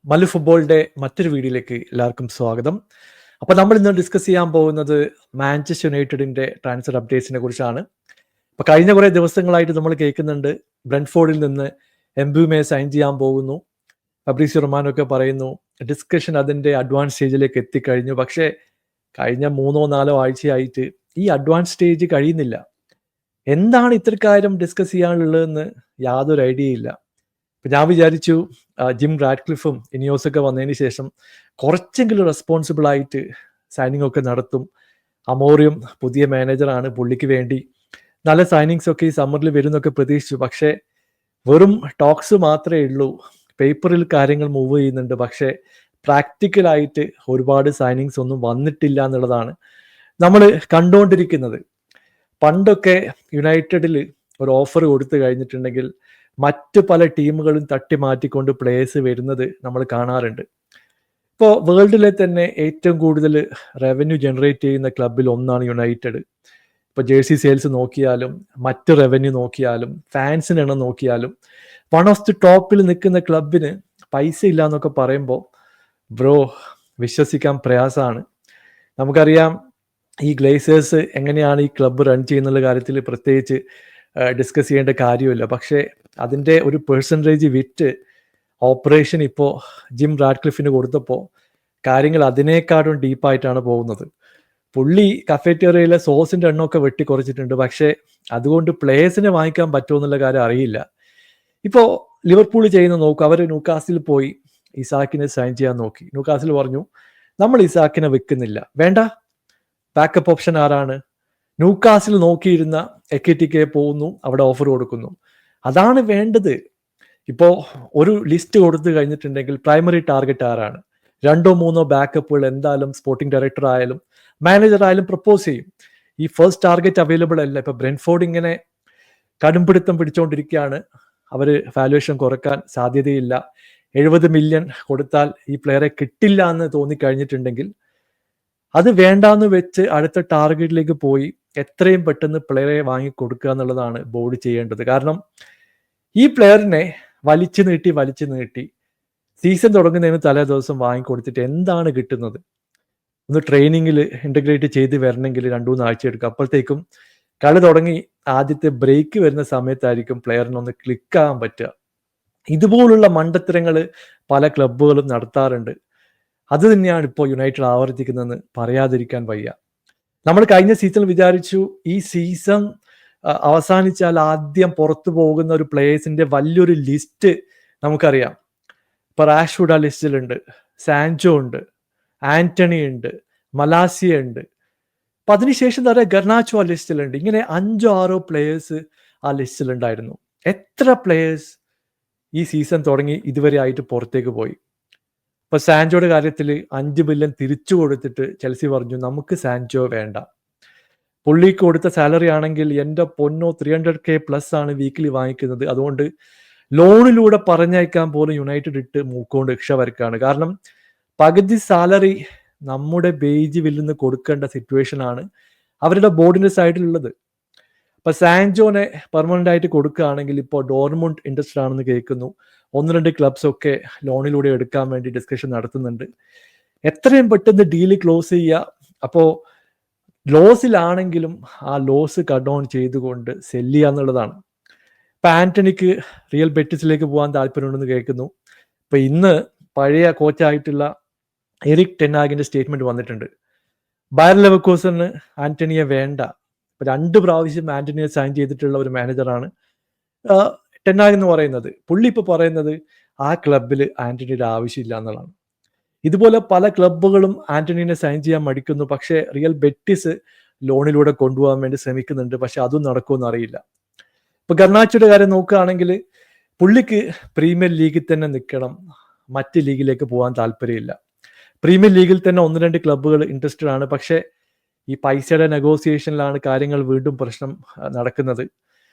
മല്ലു ഫുട്ബോളിന്റെ മറ്റൊരു വീഡിയോയിലേക്ക് എല്ലാവർക്കും സ്വാഗതം. അപ്പോൾ നമ്മൾ ഇന്ന് ഡിസ്കസ് ചെയ്യാൻ പോകുന്നത് മാഞ്ചസ്റ്റർ യുണൈറ്റഡിന്റെ ട്രാൻസ്ഫർ അപ്ഡേറ്റ്സിനെ കുറിച്ചാണ്. അപ്പോൾ കഴിഞ്ഞ കുറേ ദിവസങ്ങളായിട്ട് നമ്മൾ കേൾക്കുന്നുണ്ട് ബ്രെൻറ്റ്ഫോർഡിൽ നിന്ന് എംബുമെ സൈൻ ചെയ്യാൻ പോകുന്നു. ഫബ്രീസിയോ റൊമാനോ ഒക്കെ പറയുന്നു ഡിസ്കഷൻ അതിന്റെ അഡ്വാൻസ് സ്റ്റേജിലേക്ക് എത്തിക്കഴിഞ്ഞു. പക്ഷേ കഴിഞ്ഞ 3-4 ആഴ്ചയായിട്ട് ഈ അഡ്വാൻസ് സ്റ്റേജ് കഴിയുന്നില്ല. എന്താണ് ഇത്രക്കാര്യം ഡിസ്കസ് ചെയ്യാനുള്ളതെന്ന് യാതൊരു ഐഡിയ ഇല്ല. ഞാൻ വിചാരിച്ചു ജിം റാഡ്ക്ലിഫും ഇനിയോസൊക്കെ വന്നതിന് ശേഷം കുറച്ചെങ്കിലും റെസ്പോൺസിബിൾ ആയിട്ട് സൈനിങ് ഒക്കെ നടത്തും. അമോറിയും പുതിയ മാനേജറാണ്, പുള്ളിക്ക് വേണ്ടി നല്ല സൈനിങ്സ് ഒക്കെ ഈ സമ്മറിൽ വരുന്നൊക്കെ പ്രതീക്ഷിച്ചു. പക്ഷേ വെറും ടോക്സ് മാത്രമേ ഉള്ളൂ. പേപ്പറിൽ കാര്യങ്ങൾ മൂവ് ചെയ്യുന്നുണ്ട്, പക്ഷേ പ്രാക്ടിക്കലായിട്ട് ഒരുപാട് സൈനിങ്സ് ഒന്നും വന്നിട്ടില്ല എന്നുള്ളതാണ് നമ്മൾ കണ്ടുകൊണ്ടിരിക്കുന്നത്. പണ്ടൊക്കെ യുണൈറ്റഡിൽ ഒരു ഓഫർ കൊടുത്തു കഴിഞ്ഞിട്ടുണ്ടെങ്കിൽ മറ്റ് പല ടീമുകളും തട്ടി മാറ്റിക്കൊണ്ട് പ്ലേയേഴ്സ് വരുന്നത് നമ്മൾ കാണാറുണ്ട്. ഇപ്പോൾ വേൾഡിലെ തന്നെ ഏറ്റവും കൂടുതൽ റവന്യൂ ജനറേറ്റ് ചെയ്യുന്ന ക്ലബിൽ ഒന്നാണ് യുണൈറ്റഡ്. ഇപ്പോൾ ജേഴ്സി സെയിൽസ് നോക്കിയാലും മറ്റ് റവന്യൂ നോക്കിയാലും ഫാൻസിന് എണ്ണം നോക്കിയാലും വൺ ഓഫ് ദി ടോപ്പിൽ നിൽക്കുന്ന ക്ലബിന് പൈസ ഇല്ല എന്നൊക്കെ പറയുമ്പോൾ ബ്രോ വിശ്വസിക്കാൻ പ്രയാസമാണ്. നമുക്കറിയാം ഈ ഗ്ലേസേഴ്സ് എങ്ങനെയാണ് ഈ ക്ലബ്ബ് റൺ ചെയ്യുന്നുള്ള കാര്യത്തിൽ പ്രത്യേകിച്ച് ഡിസ്കസ് ചെയ്യേണ്ട കാര്യമില്ല. പക്ഷേ അതിൻ്റെ ഒരു പെർസെൻറ്റേജ് വിറ്റ് ഓപ്പറേഷൻ ഇപ്പോൾ ജിം റാഡ്ക്ലിഫിന് കൊടുത്തപ്പോൾ കാര്യങ്ങൾ അതിനേക്കാളും ഡീപ്പായിട്ടാണ് പോകുന്നത്. പുള്ളി കഫേറ്റേറിയയിലെ സോസിൻ്റെ എണ്ണമൊക്കെ വെട്ടി കുറച്ചിട്ടുണ്ട്. പക്ഷേ അതുകൊണ്ട് പ്ലേയേഴ്സിനെ വാങ്ങിക്കാൻ പറ്റുമോ എന്നുള്ള കാര്യം അറിയില്ല. ഇപ്പോൾ ലിവർപൂൾ ചെയ്യുന്ന നോക്കും, അവർ ന്യൂകാസിൽ പോയി ഇസാക്കിനെ സൈൻ ചെയ്യാൻ നോക്കി. ന്യൂകാസിൽ പറഞ്ഞു നമ്മൾ ഇസാക്കിനെ വെക്കുന്നില്ല, വേണ്ട. ബാക്കപ്പ് ഓപ്ഷൻ ആരാണ്? ന്യൂകാസിൽ നോക്കിയിരുന്ന എക്കിറ്റിക്കെ പോകുന്നു, അവിടെ ഓഫർ കൊടുക്കുന്നു. അതാണ് വേണ്ടത്. ഇപ്പോൾ ഒരു ലിസ്റ്റ് കൊടുത്തു കഴിഞ്ഞിട്ടുണ്ടെങ്കിൽ പ്രൈമറി ടാർഗറ്റ് ആരാണ്? 2-3 ബാക്കപ്പുകൾ എന്തായാലും സ്പോർട്ടിംഗ് ഡയറക്ടർ ആയാലും മാനേജർ ആയാലും പ്രപ്പോസ് ചെയ്യും. ഈ ഫസ്റ്റ് ടാർഗറ്റ് അവൈലബിൾ അല്ല. ഇപ്പോൾ ബ്രെൻറ്റ്ഫോർഡ് ഇങ്ങനെ കടുംപിടുത്തം പിടിച്ചുകൊണ്ടിരിക്കുകയാണ്. അവർ വാല്യുവേഷൻ കുറക്കാൻ സാധ്യതയില്ല. 70 മില്യൺ കൊടുത്താൽ ഈ പ്ലെയറെ കിട്ടില്ല എന്ന് തോന്നിക്കഴിഞ്ഞിട്ടുണ്ടെങ്കിൽ അത് വേണ്ടാന്ന് വെച്ച് അടുത്ത ടാർഗറ്റിലേക്ക് പോയി എത്രയും പെട്ടെന്ന് പ്ലെയറെ വാങ്ങി കൊടുക്കുക എന്നുള്ളതാണ് ബോർഡ് ചെയ്യേണ്ടത്. കാരണം ഈ പ്ലെയറിനെ വലിച്ചു നീട്ടി സീസൺ തുടങ്ങുന്നതിന് തലേ ദിവസം വാങ്ങിക്കൊടുത്തിട്ട് എന്താണ് കിട്ടുന്നത്? ഒന്ന് ട്രെയിനിങ്ങിൽ ഇൻ്റഗ്രേറ്റ് ചെയ്ത് വരണമെങ്കിൽ 2-3 ആഴ്ച എടുക്കും. അപ്പോഴത്തേക്കും കളി തുടങ്ങി ആദ്യത്തെ ബ്രേക്ക് വരുന്ന സമയത്തായിരിക്കും പ്ലെയറിനൊന്ന് ക്ലിക്കാകാൻ പറ്റുക. ഇതുപോലുള്ള മണ്ടത്തരങ്ങൾ പല ക്ലബ്ബുകളും നടത്താറുണ്ട്. അത് തന്നെയാണ് ഇപ്പോൾ യുണൈറ്റഡ് ആവർത്തിക്കുന്നതെന്ന് പറയാതിരിക്കാൻ വയ്യ. നമ്മൾ കഴിഞ്ഞ സീസണിൽ വിചാരിച്ചു ഈ സീസൺ അവസാനിച്ചാൽ ആദ്യം പുറത്തു പോകുന്ന ഒരു പ്ലേയേഴ്സിന്റെ വലിയൊരു ലിസ്റ്റ് നമുക്കറിയാം. ഇപ്പൊ റാഷ്വുഡ് ആ ലിസ്റ്റിലുണ്ട്, സാൻചോ ഉണ്ട്, ആന്റണി ഉണ്ട്, മലാസിയ ഉണ്ട്. അപ്പൊ അതിനുശേഷം തന്നെ ഗർനാച്ചോ ആ ലിസ്റ്റിലുണ്ട്. ഇങ്ങനെ 5-6 പ്ലേയേഴ്സ് ആ ലിസ്റ്റിലുണ്ടായിരുന്നു. എത്ര പ്ലേയേഴ്സ് ഈ സീസൺ തുടങ്ങി ഇതുവരെ ആയിട്ട് പുറത്തേക്ക് പോയി? ഇപ്പൊ സാൻചോയുടെ കാര്യത്തിൽ 5 മില്യൺ തിരിച്ചു കൊടുത്തിട്ട് ചെൽസി പറഞ്ഞു നമുക്ക് സാൻചോ വേണ്ട. പുള്ളിക്ക് കൊടുത്ത സാലറി ആണെങ്കിൽ എൻ്റെ പൊന്നോ 300K പ്ലസ് ആണ് വീക്കിലി വാങ്ങിക്കുന്നത്. അതുകൊണ്ട് ലോണിലൂടെ പറഞ്ഞയക്കാൻ പോലും യുണൈറ്റഡ് ഇട്ട് മൂക്കൊണ്ട് രക്ഷ വരക്കാണ്. കാരണം പകുതി സാലറി നമ്മുടെ ബേജ് വില്ലിന്ന് കൊടുക്കേണ്ട സിറ്റുവേഷൻ ആണ് അവരുടെ ബോർഡിന്റെ സൈഡിലുള്ളത്. അപ്പൊ സാൻജോനെ പെർമനന്റ് ആയിട്ട് കൊടുക്കുകയാണെങ്കിൽ ഇപ്പോൾ ഡോർമുണ്ട് ഇൻട്രസ്റ്റഡ് ആണെന്ന് കേൾക്കുന്നു. 1-2 ക്ലബ്സ് ഒക്കെ ലോണിലൂടെ എടുക്കാൻ വേണ്ടി ഡിസ്കഷൻ നടത്തുന്നുണ്ട്. എത്രയും പെട്ടെന്ന് ഡീല് ക്ലോസ് ചെയ്യുക. അപ്പോൾ ലോസിലാണെങ്കിലും ആ ലോസ് കട്ട് ഓൺ ചെയ്തുകൊണ്ട് സെല്ല് ചെയ്യുക എന്നുള്ളതാണ്. ഇപ്പൊ ആന്റണിക്ക് റിയൽ ബെറ്റിസിലേക്ക് പോകാൻ താല്പര്യമുണ്ടെന്ന് കേൾക്കുന്നു. ഇപ്പൊ ഇന്ന് പഴയ കോച്ചായിട്ടുള്ള എറിക് ടെൻ ഹാഗിന്റെ സ്റ്റേറ്റ്മെന്റ് വന്നിട്ടുണ്ട്. ബയർ ലെവർകൂസന് ആന്റണിയെ വേണ്ട. 2 പ്രാവശ്യം ആന്റണിയെ സൈൻ ചെയ്തിട്ടുള്ള ഒരു മാനേജറാണ് ടെൻ ഹാഗ് എന്ന് പറയുന്നത്. പുള്ളി ഇപ്പൊ പറയുന്നത് ആ ക്ലബിൽ ആന്റണിയുടെ ആവശ്യമില്ല എന്നുള്ളതാണ്. ഇതുപോലെ പല ക്ലബ്ബുകളും ആന്റണീനെ സൈൻ ചെയ്യാൻ മടിക്കുന്നു. പക്ഷേ റിയൽ ബെറ്റിസ് ലോണിലൂടെ കൊണ്ടുപോകാൻ വേണ്ടി ശ്രമിക്കുന്നുണ്ട്. പക്ഷെ അതും നടക്കുമെന്ന് അറിയില്ല. ഇപ്പൊ ഗർനാച്ചോയുടെ കാര്യം നോക്കുകയാണെങ്കിൽ പുള്ളിക്ക് പ്രീമിയർ ലീഗിൽ തന്നെ നിൽക്കണം, മറ്റ് ലീഗിലേക്ക് പോകാൻ താല്പര്യമില്ല. പ്രീമിയർ ലീഗിൽ തന്നെ 1-2 ക്ലബ്ബുകൾ ഇൻട്രസ്റ്റഡ് ആണ്. പക്ഷേ ഈ പൈസയുടെ നെഗോസിയേഷനിലാണ് കാര്യങ്ങൾ വീണ്ടും പ്രശ്നം നടക്കുന്നത്.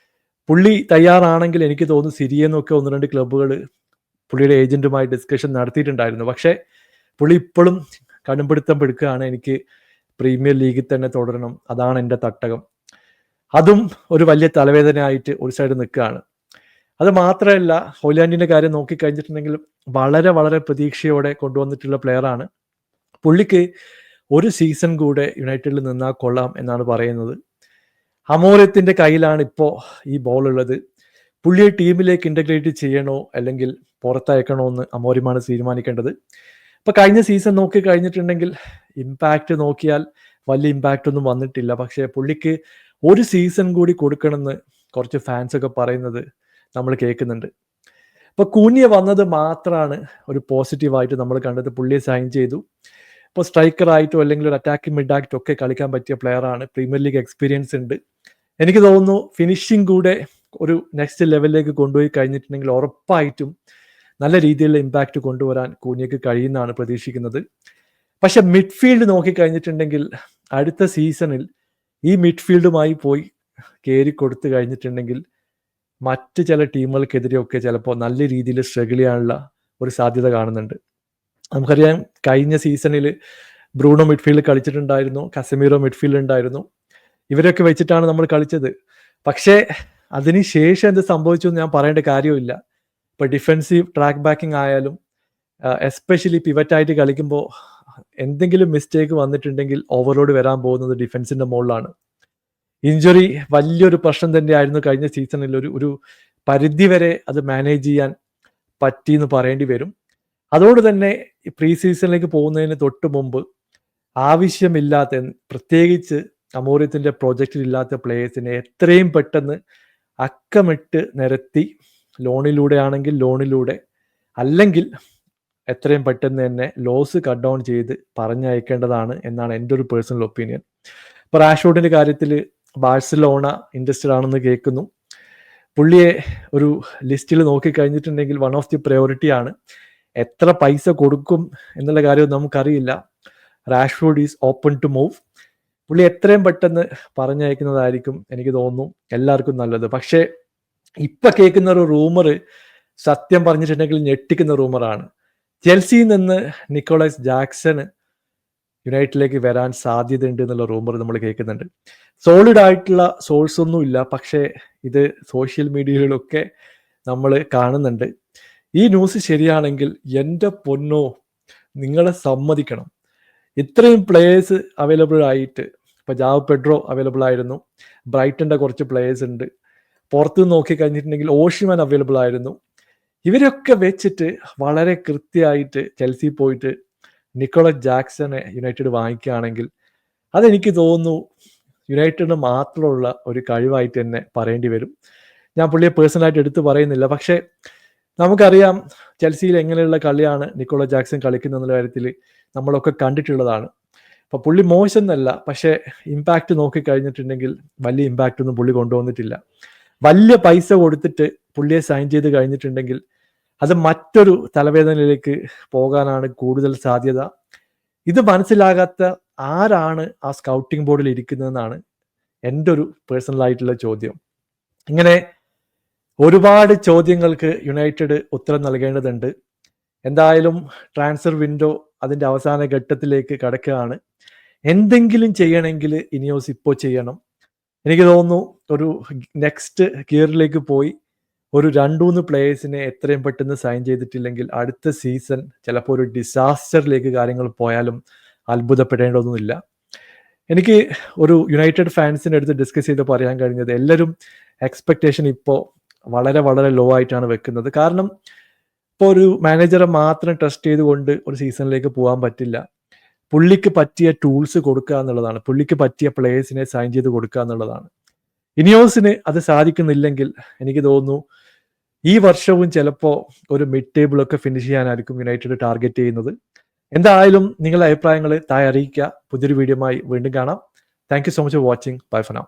പുള്ളി തയ്യാറാണെങ്കിൽ എനിക്ക് തോന്നുന്നു സിരിയെന്നൊക്കെ 1-2 ക്ലബ്ബുകൾ പുള്ളിയുടെ ഏജന്റുമായി ഡിസ്കഷൻ നടത്തിയിട്ടുണ്ടായിരുന്നു. പക്ഷേ പുള്ളി ഇപ്പോഴും കടുംപിടുത്തം പിടിക്കുകയാണ്, എനിക്ക് പ്രീമിയർ ലീഗിൽ തന്നെ തുടരണം, അതാണ് എൻ്റെ തട്ടകം. അതും ഒരു വലിയ തലവേദനയായിട്ട് ഒരു സൈഡ് നിൽക്കുകയാണ്. അത് മാത്രമല്ല, ഹോയിലാൻഡിന്റെ കാര്യം നോക്കിക്കഴിഞ്ഞിട്ടുണ്ടെങ്കിൽ വളരെ വളരെ പ്രതീക്ഷയോടെ കൊണ്ടുവന്നിട്ടുള്ള പ്ലെയറാണ്. പുള്ളിക്ക് ഒരു സീസൺ കൂടെ യുണൈറ്റഡിൽ നിന്നാൽ കൊള്ളാം എന്നാണ് പറയുന്നത്. അമോരത്തിന്റെ കയ്യിലാണ് ഇപ്പോൾ ഈ ബോൾ ഉള്ളത്. പുള്ളിയെ ടീമിലേക്ക് ഇന്റഗ്രേറ്റ് ചെയ്യണോ അല്ലെങ്കിൽ പുറത്തയക്കണോ എന്ന് അമോരിമാണ് തീരുമാനിക്കേണ്ടത്. ഇപ്പൊ കഴിഞ്ഞ സീസൺ നോക്കി കഴിഞ്ഞിട്ടുണ്ടെങ്കിൽ ഇമ്പാക്റ്റ് നോക്കിയാൽ വലിയ ഇമ്പാക്റ്റ് ഒന്നും വന്നിട്ടില്ല. പക്ഷേ പുള്ളിക്ക് ഒരു സീസൺ കൂടി കൊടുക്കണമെന്ന് കുറച്ച് ഫാൻസ് ഒക്കെ പറയുന്നത് നമ്മൾ കേൾക്കുന്നുണ്ട്. ഇപ്പൊ കൂനിയ വന്നത് മാത്രമാണ് ഒരു പോസിറ്റീവായിട്ട് നമ്മൾ കണ്ടത്. പുള്ളിയെ സൈൻ ചെയ്തു. ഇപ്പോൾ സ്ട്രൈക്കറായിട്ടോ അല്ലെങ്കിൽ ഒരു അറ്റാക്കിംഗ് മിഡ് ആക്റ്റോ ഒക്കെ കളിക്കാൻ പറ്റിയ പ്ലെയറാണ്. പ്രീമിയർ ലീഗ് എക്സ്പീരിയൻസ് ഉണ്ട്. എനിക്ക് തോന്നുന്നു ഫിനിഷിംഗ് കൂടെ ഒരു നെക്സ്റ്റ് ലെവലിലേക്ക് കൊണ്ടുപോയി കഴിഞ്ഞിട്ടുണ്ടെങ്കിൽ ഉറപ്പായിട്ടും നല്ല രീതിയിലുള്ള ഇമ്പാക്റ്റ് കൊണ്ടുവരാൻ കൂനിയക്ക് കഴിയുന്നതാണ് പ്രതീക്ഷിക്കുന്നത്. പക്ഷെ മിഡ്ഫീൽഡ് നോക്കിക്കഴിഞ്ഞിട്ടുണ്ടെങ്കിൽ അടുത്ത സീസണിൽ ഈ മിഡ്ഫീൽഡുമായി പോയി കയറി കൊടുത്തു കഴിഞ്ഞിട്ടുണ്ടെങ്കിൽ മറ്റ് ചില ടീമുകൾക്കെതിരെയൊക്കെ ചിലപ്പോൾ നല്ല രീതിയിൽ സ്ട്രഗിൾ ചെയ്യാനുള്ള ഒരു സാധ്യത കാണുന്നുണ്ട്. നമുക്കറിയാം കഴിഞ്ഞ സീസണിൽ ബ്രൂണോ മിഡ്ഫീൽഡ് കളിച്ചിട്ടുണ്ടായിരുന്നു, കസമീറോ മിഡ്ഫീൽഡ് ഉണ്ടായിരുന്നു. ഇവരൊക്കെ വെച്ചിട്ടാണ് നമ്മൾ കളിച്ചത്. പക്ഷേ അതിനുശേഷം എന്ത് സംഭവിച്ചു എന്ന് ഞാൻ പറയേണ്ട കാര്യമില്ല. ഇപ്പോൾ ഡിഫെൻസീവ് ട്രാക്ക് ബാക്കിംഗ് ആയാലും എസ്പെഷ്യലി പിവറ്റായിട്ട് കളിക്കുമ്പോൾ എന്തെങ്കിലും മിസ്റ്റേക്ക് വന്നിട്ടുണ്ടെങ്കിൽ ഓവർലോഡ് വരാൻ പോകുന്നത് ഡിഫൻസിന്റെ മുകളിലാണ്. ഇഞ്ചുറി വലിയൊരു പ്രശ്നം തന്നെയായിരുന്നു കഴിഞ്ഞ സീസണിൽ. ഒരു പരിധി വരെ അത് മാനേജ് ചെയ്യാൻ പറ്റിയെന്ന് പറയേണ്ടി വരും. അതുകൊണ്ട് തന്നെ പ്രീ സീസണിലേക്ക് പോകുന്നതിന് തൊട്ട് മുമ്പ് ആവശ്യമില്ലാത്ത, പ്രത്യേകിച്ച് അമോര്യത്തിന്റെ പ്രോജക്റ്റിൽ ഇല്ലാത്ത പ്ലേയേഴ്സിനെ എത്രയും പെട്ടെന്ന് അക്കമിട്ട് നിരത്തി ലോണിലൂടെ ആണെങ്കിൽ ലോണിലൂടെ, അല്ലെങ്കിൽ എത്രയും പെട്ടെന്ന് തന്നെ ലോസ് കട്ട് ഡൗൺ ചെയ്ത് പറഞ്ഞയക്കേണ്ടതാണ് എന്നാണ് എൻ്റെ ഒരു പേഴ്സണൽ ഒപ്പീനിയൻ. ഇപ്പോൾ റാഷ്ഫോർഡിന്റെ കാര്യത്തിൽ ബാഴ്സലോണ ഇൻട്രസ്റ്റഡ് ആണെന്ന് കേൾക്കുന്നു. പുള്ളിയെ ഒരു ലിസ്റ്റിൽ നോക്കിക്കഴിഞ്ഞിട്ടുണ്ടെങ്കിൽ വൺ ഓഫ് ദി പ്രയോറിറ്റി ആണ്. എത്ര പൈസ കൊടുക്കും എന്നുള്ള കാര്യം നമുക്കറിയില്ല. Rashford is open to move. പുള്ളി എത്രയും പെട്ടെന്ന് പറഞ്ഞയക്കുന്നതായിരിക്കും എനിക്ക് തോന്നുന്നു എല്ലാവർക്കും നല്ലത്. പക്ഷേ ഇപ്പൊ കേൾക്കുന്ന ഒരു റൂമർ സത്യം പറഞ്ഞിട്ടുണ്ടെങ്കിൽ ഞെട്ടിക്കുന്ന റൂമറാണ്. ചെൽസിയിൽ നിന്ന് നിക്കോളാസ് ജാക്സൺ യുണൈറ്റഡിലേക്ക് വരാൻ സാധ്യതയുണ്ട് എന്നുള്ള റൂമർ നമ്മൾ കേൾക്കുന്നുണ്ട്. സോളിഡ് ആയിട്ടുള്ള സോഴ്സ് ഒന്നും ഇല്ല, പക്ഷേ ഇത് സോഷ്യൽ മീഡിയയിലൊക്കെ നമ്മൾ കാണുന്നുണ്ട്. ഈ ന്യൂസ് ശരിയാണെങ്കിൽ എൻ്റെ പൊന്നോ, നിങ്ങളെ സമ്മതിക്കണം. ഇത്രയും പ്ലേയേഴ്സ് അവൈലബിൾ ആയിട്ട്, ഇപ്പൊ ജാവോ പെഡ്രോ അവൈലബിൾ ആയിരുന്നു, ബ്രൈറ്റന്റെ കുറച്ച് പ്ലേയേഴ്സ് ഉണ്ട്, പുറത്ത് നോക്കി കഴിഞ്ഞിട്ടുണ്ടെങ്കിൽ ഓഷിമാൻ അവൈലബിൾ ആയിരുന്നു. ഇവരൊക്കെ വെച്ചിട്ട് വളരെ കൃത്യമായിട്ട് ചെൽസി പോയിട്ട് നിക്കോളസ് ജാക്സനെ യുണൈറ്റഡ് വാങ്ങിക്കുകയാണെങ്കിൽ അതെനിക്ക് തോന്നുന്നു യുണൈറ്റഡിന് മാത്രമുള്ള ഒരു കഴിവായിട്ട് തന്നെ പറയേണ്ടി വരും. ഞാൻ പുള്ളിയെ പേഴ്സണലായിട്ട് എടുത്ത് പറയുന്നില്ല, പക്ഷേ നമുക്കറിയാം ചെൽസിയിൽ എങ്ങനെയുള്ള കളിയാണ് നിക്കോളസ് ജാക്സൺ കളിക്കുന്ന കാര്യത്തിൽ നമ്മളൊക്കെ കണ്ടിട്ടുള്ളതാണ്. അപ്പൊ പുള്ളി മോശം എന്നല്ല, പക്ഷേ ഇമ്പാക്റ്റ് നോക്കി കഴിഞ്ഞിട്ടുണ്ടെങ്കിൽ വലിയ ഇമ്പാക്റ്റ് ഒന്നും പുള്ളി കൊണ്ടുവന്നിട്ടില്ല. വലിയ പൈസ കൊടുത്തിട്ട് പുള്ളിയെ സൈൻ ചെയ്ത് കഴിഞ്ഞിട്ടുണ്ടെങ്കിൽ അത് മറ്റൊരു തലവേദനയിലേക്ക് പോകാനാണ് കൂടുതൽ സാധ്യത. ഇത് മനസ്സിലാകാത്ത ആരാണ് ആ സ്കൗട്ടിംഗ് ബോർഡിൽ ഇരിക്കുന്നതെന്നാണ് എൻ്റെ ഒരു പേഴ്സണൽ ആയിട്ടുള്ള ചോദ്യം. ഇങ്ങനെ ഒരുപാട് ചോദ്യങ്ങൾക്ക് യുണൈറ്റഡ് ഉത്തരം നൽകേണ്ടതുണ്ട്. എന്തായാലും ട്രാൻസ്ഫർ വിൻഡോ അതിൻ്റെ അവസാന ഘട്ടത്തിലേക്ക് കടക്കുകയാണ്. എന്തെങ്കിലും ചെയ്യണമെങ്കിൽ ഇനിയോസ് ഇപ്പോൾ ചെയ്യണം. എനിക്ക് തോന്നുന്നു ഒരു നെക്സ്റ്റ് ഗിയറിലേക്ക് പോയി ഒരു 2-3 പ്ലേയേഴ്സിനെ എത്രയും പെട്ടെന്ന് സൈൻ ചെയ്തിട്ടില്ലെങ്കിൽ അടുത്ത സീസൺ ചിലപ്പോൾ ഒരു ഡിസാസ്റ്ററിലേക്ക് കാര്യങ്ങൾ പോയാലും അത്ഭുതപ്പെടേണ്ടതൊന്നുമില്ല. എനിക്ക് ഒരു യുണൈറ്റഡ് ഫാൻസിൻ്റെ അടുത്ത് ഡിസ്കസ് ചെയ്ത് പറയാൻ കഴിഞ്ഞത്, എല്ലാവരും എക്സ്പെക്ടേഷൻ ഇപ്പോൾ വളരെ വളരെ ലോ ആയിട്ടാണ് വെക്കുന്നത്. കാരണം ഇപ്പോൾ ഒരു മാനേജറെ മാത്രം ട്രസ്റ്റ് ചെയ്തുകൊണ്ട് ഒരു സീസണിലേക്ക് പോകാൻ പറ്റില്ല. പുള്ളിക്ക് പറ്റിയ ടൂൾസ് കൊടുക്കുക എന്നുള്ളതാണ്, പുള്ളിക്ക് പറ്റിയ പ്ലേയേഴ്സിനെ സൈൻ ചെയ്ത് കൊടുക്കുക എന്നുള്ളതാണ്. ഇനിയോസിന് അത് സാധിക്കുന്നില്ലെങ്കിൽ എനിക്ക് തോന്നുന്നു ഈ വർഷവും ചിലപ്പോൾ ഒരു മിഡ് ടേബിളൊക്കെ ഫിനിഷ് ചെയ്യാനായിരിക്കും യുണൈറ്റഡ് ടാർഗറ്റ് ചെയ്യുന്നത്. എന്തായാലും നിങ്ങളുടെ അഭിപ്രായങ്ങൾ താഴെ അറിയിക്കുക. പുതിയൊരു വീഡിയോയുമായി വീണ്ടും കാണാം. Thank you so much for watching. Bye for now.